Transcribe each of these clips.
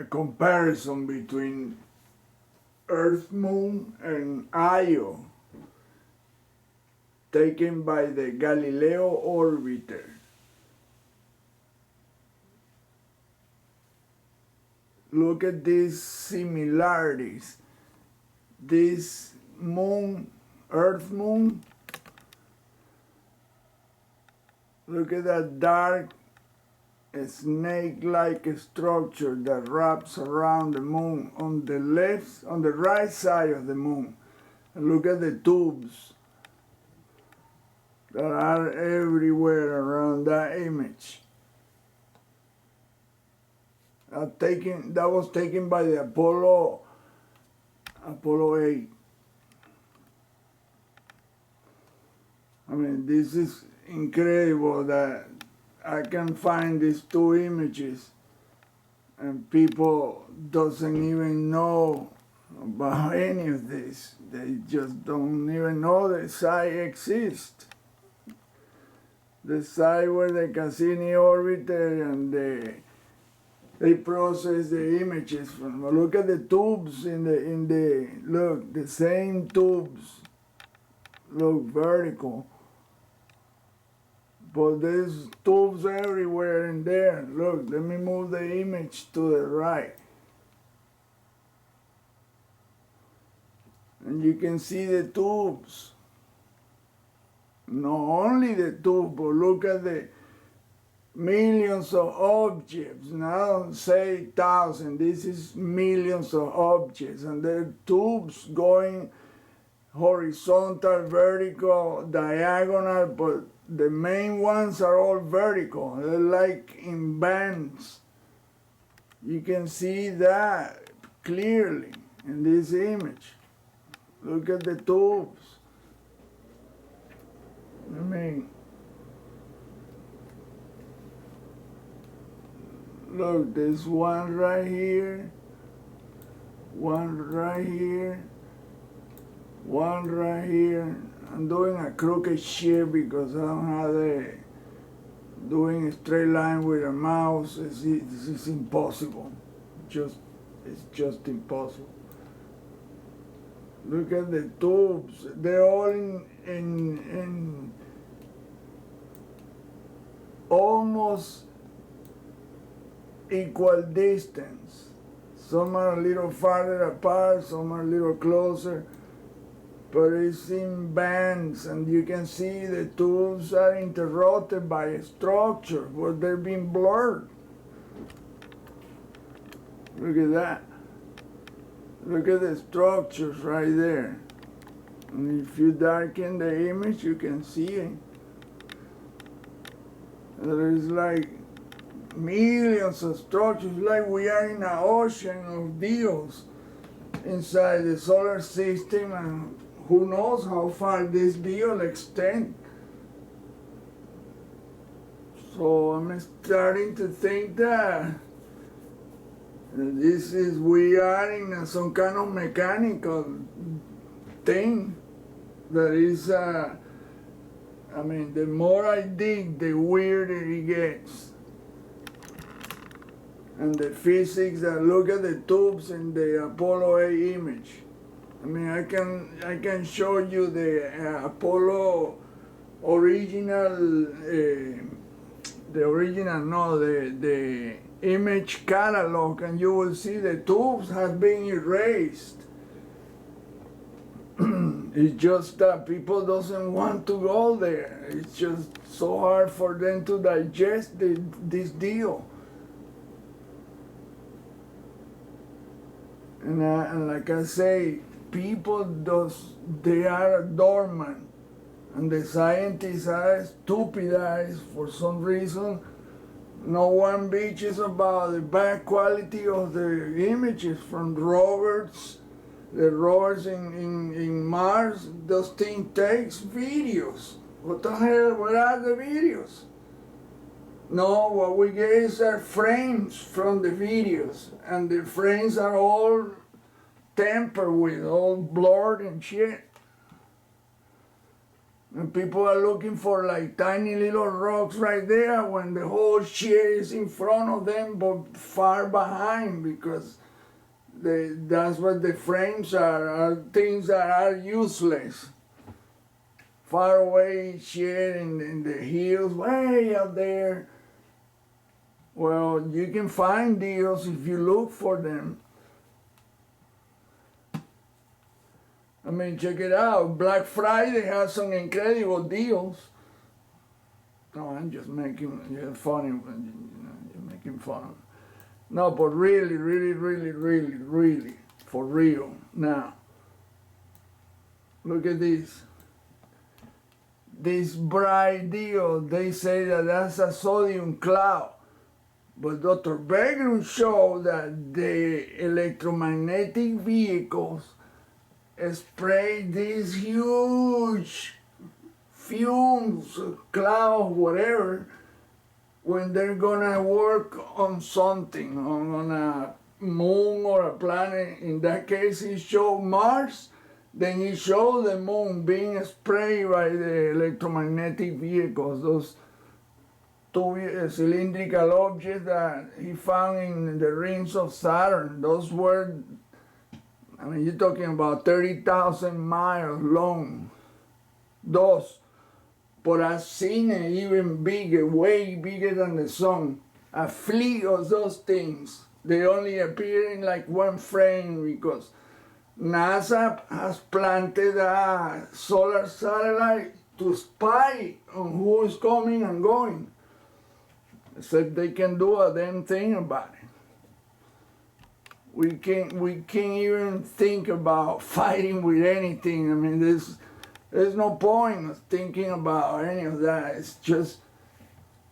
a comparison between Earth, Moon, and Io taken by the Galileo orbiter. Look at these similarities. This moon, Earth moon, look at that dark snake-like structure that wraps around the moon on the right side of the moon. And look at the tubes that are everywhere around that image. That was taken by the Apollo 8. I mean, this is incredible that I can find these two images and people doesn't even know about any of this. They just don't even know the site exists. The site where the Cassini orbiter and they process the images from. Look at the tubes look, the same tubes look vertical. But there's tubes everywhere in there. Look, let me move the image to the right. And you can see the tubes. Not only the tube, but look at the millions of objects. Now don't say thousand, this is millions of objects. And there are tubes going horizontal, vertical, diagonal, but the main ones are all vertical. They're like in bands. You can see that clearly in this image. Look at the tubes. I mean, look, there's one right here, one right here, one right here. I'm doing a crooked shit because I don't have doing a straight line with a mouse. This is impossible. It's just impossible. Look at the tubes. They're all in almost equal distance. Some are a little farther apart, some are a little closer, but it's in bands, and you can see the tubes are interrupted by a structure, but they're being blurred. Look at that. Look at the structures right there. And if you darken the image, you can see it. There is like millions of structures, like we are in an ocean of deals inside the solar system, and who knows how far this deal extends. So I'm starting to think that we are in some kind of mechanical thing that is, I mean, the more I dig, the weirder it gets. And the physics that look at the tubes in the Apollo 8 image. I mean, I can show you the Apollo original, the image catalog, and you will see the tubes have been erased. It's just that people doesn't want to go there. It's just so hard for them to digest this deal. And like I say, people they are dormant, and the scientists are stupidized for some reason. No one bitches about the bad quality of the images from rovers. The rovers in Mars, those things takes videos. What the hell, where are the videos? No, what we get are frames from the videos, and the frames are all tampered with, all blurred and shit. And people are looking for like tiny little rocks right there when the whole shit is in front of them but far behind, because that's what the frames are things that are useless. Far away shit in the hills, way out there. Well, you can find deals if you look for them. I mean, check it out. Black Friday has some incredible deals. No, I'm just making funny. You're making fun. No, but really, really, really, really, really, for real. Now, look at this. This bright deal, they say that that's a sodium cloud. But Dr. Bergeron showed that the electromagnetic vehicles spray these huge fumes, clouds, whatever, when they're gonna work on something, on a moon or a planet. In that case, he showed Mars, then he showed the moon being sprayed by the electromagnetic vehicles, those two cylindrical objects that he found in the rings of Saturn. Those were, I mean, you're talking about 30,000 miles long. Those. But I've seen it even bigger, way bigger than the sun. A fleet of those things. They only appear in like one frame because NASA has planted a solar satellite to spy on who is coming and going. Except they can do a damn thing about it. We can't even think about fighting with anything. I mean, there's no point of thinking about any of that. It's just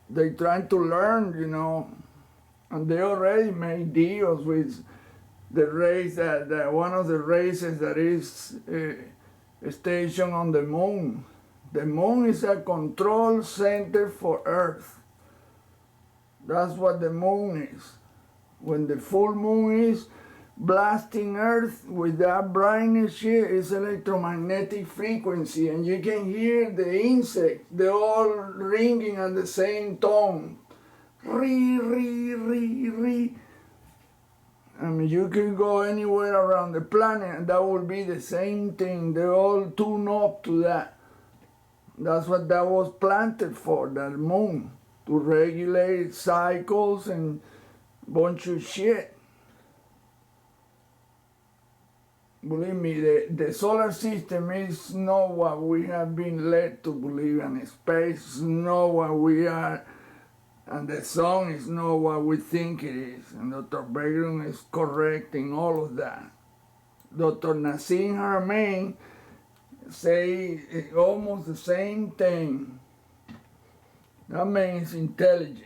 they're trying to learn, you know, and they already made deals with the race that one of the races that is stationed on the moon. The moon is a control center for Earth. That's what the moon is. When the full moon is blasting Earth with that brightness shit, it's electromagnetic frequency, and you can hear the insects. They're all ringing at the same tone. Re, re, re, re. I mean, you can go anywhere around the planet and that will be the same thing. They're all tuned up to that. That's what that was planted for, that moon, to regulate cycles and a bunch of shit. Believe me, the solar system is not what we have been led to believe, and space is not what we are, and the sun is not what we think it is. And Dr. Bergeron is correct in all of that. Dr. Nassim Haramein say almost the same thing. That man is intelligent.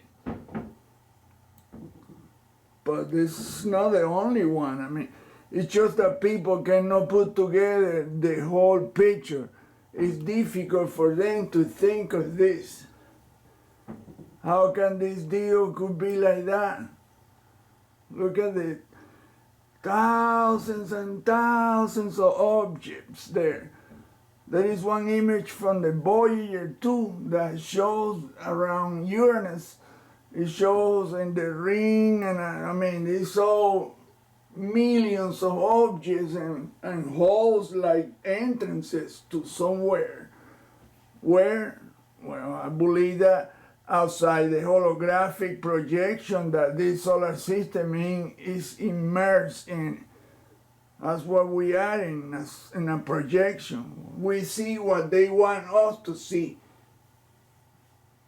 But this is not the only one. I mean, it's just that people cannot put together the whole picture. It's difficult for them to think of this. How can this deal could be like that? Look at the thousands and thousands of objects there. There is one image from the Voyager 2 that shows around Uranus. It shows in the ring, and I mean, it's all millions of objects and holes like entrances to somewhere. Where? Well, I believe that outside the holographic projection that this solar system is immersed in. That's what we are in a projection. We see what they want us to see.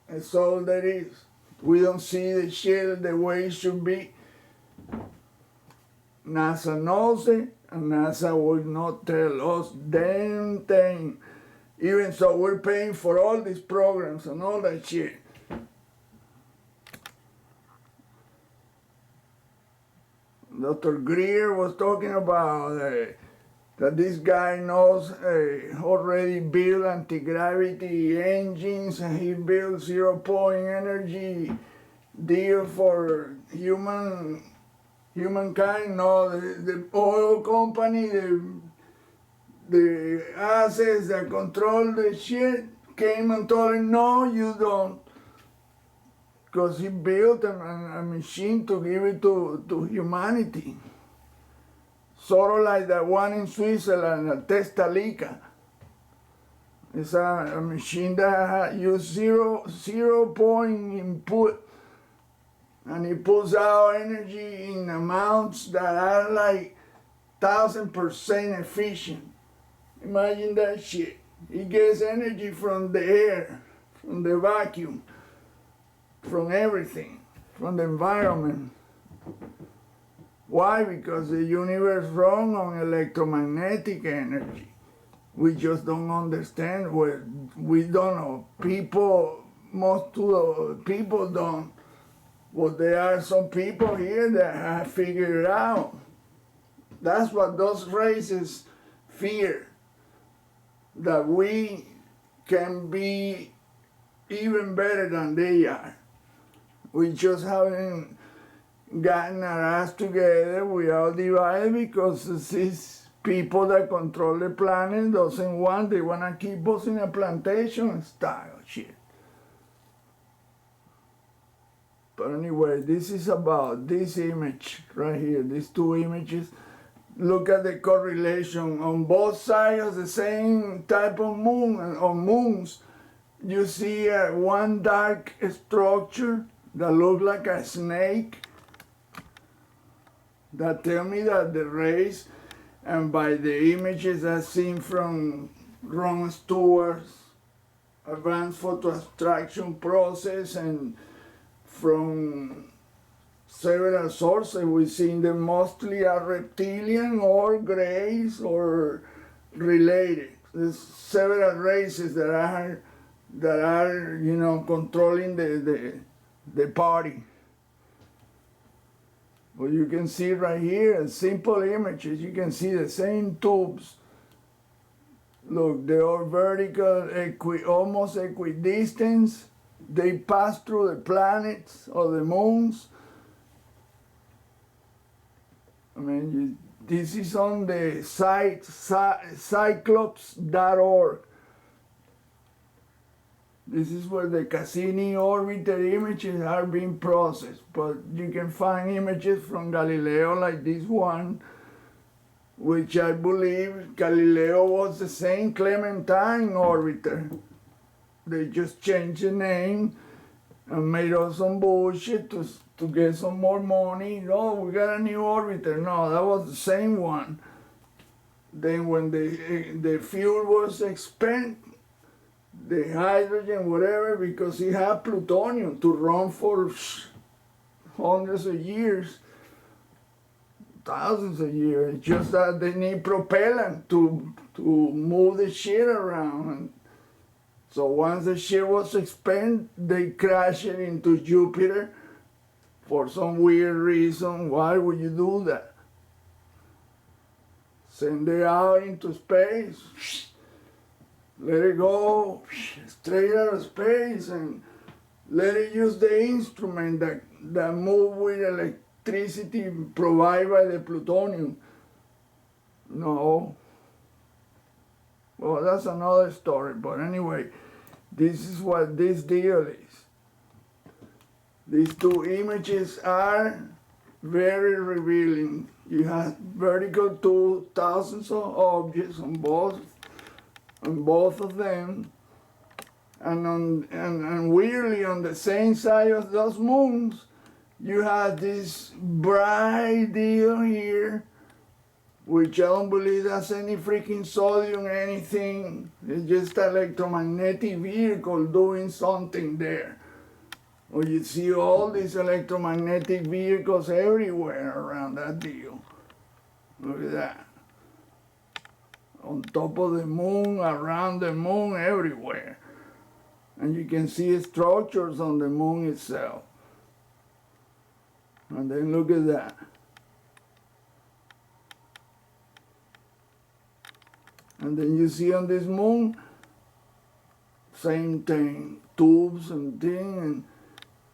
That's all there is. We don't see the shit the way it should be. NASA knows it, and NASA will not tell us damn thing. Even so, we're paying for all these programs and all that shit. Dr. Greer was talking about that this guy knows already built anti-gravity engines, and he built zero-point energy deal for humankind. No, the oil company, the assets that control the shit, came and told him, no, you don't. Because he built a machine to give it to humanity. Sort of like that one in Switzerland, a Testalica. It's a machine that uses zero point input, and it pulls out energy in amounts that are like 1000% efficient. Imagine that shit. It gets energy from the air, from the vacuum, from everything, from the environment. Why? Because the universe runs on electromagnetic energy. We just don't understand. We don't know. Most of the people don't. But there are some people here that have figured it out. That's what those races fear. That we can be even better than they are. We just haven't gotten our ass together. We are divided because these people that control the planet doesn't want. They want to keep us in a plantation style shit. But anyway, this is about this image right here, these two images. Look at the correlation on both sides of the same type of moon, or moons. You see one dark structure that looks like a snake. That tell me that the rays, and by the images I've seen from Ron Stewart's advanced photo abstraction process, and from several sources, we've seen them mostly are reptilian or grays or related. There's several races that are controlling the party. Well, you can see right here, simple images, you can see the same tubes. Look, they are vertical, almost equidistant. They pass through the planets or the moons. I mean, this is on the site cyclops.org. This is where the Cassini orbiter images are being processed, but you can find images from Galileo like this one, which I believe Galileo was the same Clementine orbiter. They just changed the name and made up some bullshit to get some more money. Oh, we got a new orbiter. No, that was the same one. Then when the fuel was expended, the hydrogen, whatever, because it had plutonium to run for hundreds of years, thousands of years. It's just that they need propellant to move the shit around. And so once the shit was expended, they crashed it into Jupiter for some weird reason. Why would you do that? Send it out into space, let it go straight out of space, and let it use the instrument that move with electricity provided by the plutonium. No. Well, that's another story, but anyway, this is what this deal is. These two images are very revealing. You have vertical to thousands of objects on both of them, and weirdly on the same side of those moons, you have this bright deal here, which I don't believe that's any freaking sodium or anything. It's just an electromagnetic vehicle doing something there. Well, you see all these electromagnetic vehicles everywhere around that deal. Look at that. On top of the moon, around the moon, everywhere. And you can see structures on the moon itself. And then look at that. And then you see on this moon, same thing, tubes and thing,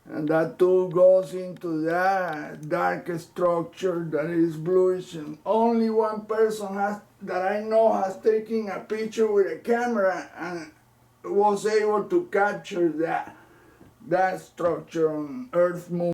and that tube goes into that dark structure that is bluish, and only one person that I know has taken a picture with a camera was able to capture that structure on Earth, Moon,